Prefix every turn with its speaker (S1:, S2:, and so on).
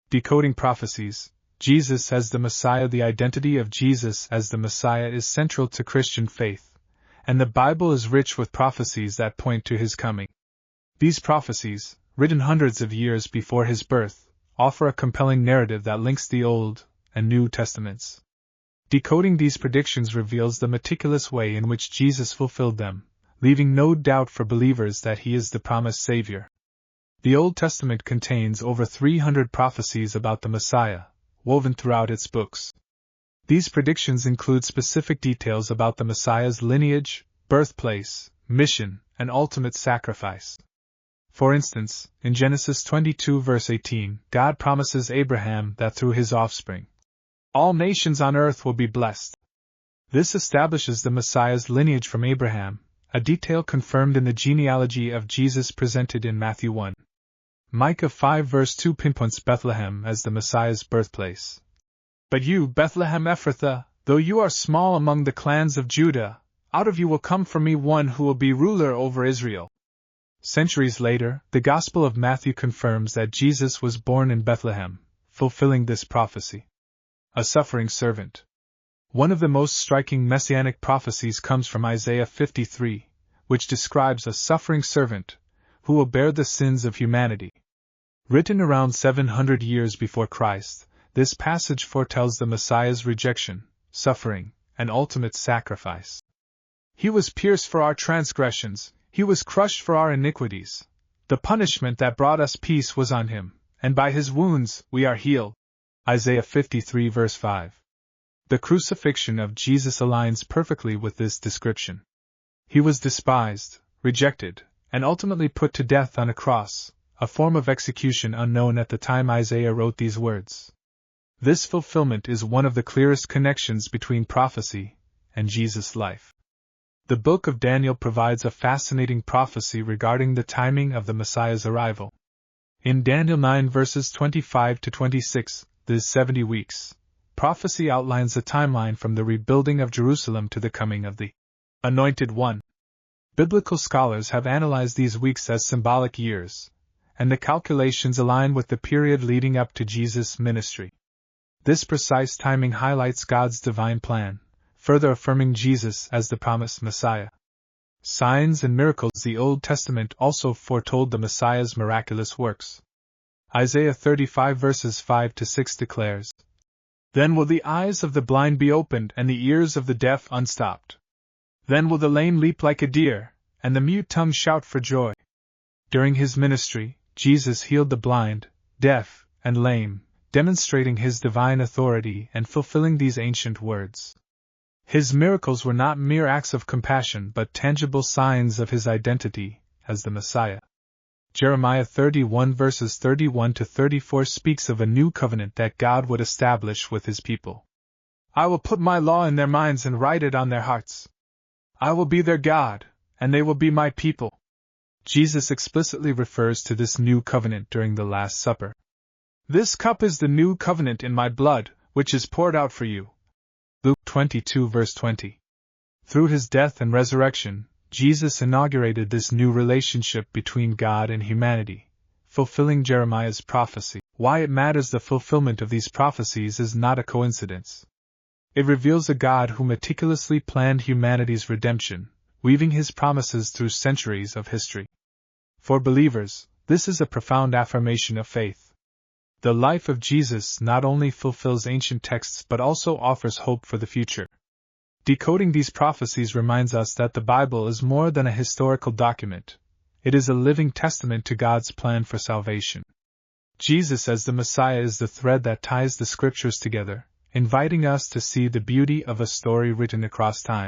S1: Decoding Prophecies, Jesus as the Messiah. The identity of Jesus as the Messiah is central to Christian faith, and the Bible is rich with prophecies that point to his coming. These prophecies, written hundreds of years before his birth, offer a compelling narrative that links the Old and New Testaments. Decoding these predictions reveals the meticulous way in which Jesus fulfilled them, leaving no doubt for believers that he is the promised Savior. The Old Testament contains over 300 prophecies about the Messiah, woven throughout its books. These predictions include specific details about the Messiah's lineage, birthplace, mission, and ultimate sacrifice. For instance, in Genesis 22 verse 18, God promises Abraham that through his offspring, all nations on earth will be blessed. This establishes the Messiah's lineage from Abraham, a detail confirmed in the genealogy of Jesus presented in Matthew 1. Micah 5 verse 2 pinpoints Bethlehem as the Messiah's birthplace. But you, Bethlehem Ephrathah, though you are small among the clans of Judah, out of you will come for me one who will be ruler over Israel. Centuries later, the Gospel of Matthew confirms that Jesus was born in Bethlehem, fulfilling this prophecy. A suffering servant. One of the most striking messianic prophecies comes from Isaiah 53, which describes a suffering servant who will bear the sins of humanity. Written around 700 years before Christ, this passage foretells the Messiah's rejection, suffering, and ultimate sacrifice. He was pierced for our transgressions, he was crushed for our iniquities. The punishment that brought us peace was on him, and by his wounds we are healed. Isaiah 53 verse 5. The crucifixion of Jesus aligns perfectly with this description. He was despised, rejected, and ultimately put to death on a cross, a form of execution unknown at the time Isaiah wrote these words. This fulfillment is one of the clearest connections between prophecy and Jesus' life. The book of Daniel provides a fascinating prophecy regarding the timing of the Messiah's arrival. In Daniel 9 verses 25 to 26, the 70 weeks, prophecy outlines a timeline from the rebuilding of Jerusalem to the coming of the Anointed One. Biblical scholars have analyzed these weeks as symbolic years, and the calculations align with the period leading up to Jesus' ministry. This precise timing highlights God's divine plan, further affirming Jesus as the promised Messiah. Signs and miracles. The Old Testament also foretold the Messiah's miraculous works. Isaiah 35 verses 5 to 6 declares, Then will the eyes of the blind be opened and the ears of the deaf unstopped. Then will the lame leap like a deer, and the mute tongue shout for joy. During his ministry, Jesus healed the blind, deaf, and lame, demonstrating his divine authority and fulfilling these ancient words. His miracles were not mere acts of compassion but tangible signs of his identity as the Messiah. Jeremiah 31 verses 31 to 34 speaks of a new covenant that God would establish with his people. I will put my law in their minds and write it on their hearts. I will be their God, and they will be my people. Jesus explicitly refers to this new covenant during the Last Supper. This cup is the new covenant in my blood, which is poured out for you. Luke 22 verse 20. Through his death and resurrection, Jesus inaugurated this new relationship between God and humanity, fulfilling Jeremiah's prophecy. Why it matters. The fulfillment of these prophecies is not a coincidence. It reveals a God who meticulously planned humanity's redemption, weaving his promises through centuries of history. For believers, this is a profound affirmation of faith. The life of Jesus not only fulfills ancient texts but also offers hope for the future. Decoding these prophecies reminds us that the Bible is more than a historical document. It is a living testament to God's plan for salvation. Jesus as the Messiah is the thread that ties the Scriptures together, inviting us to see the beauty of a story written across time.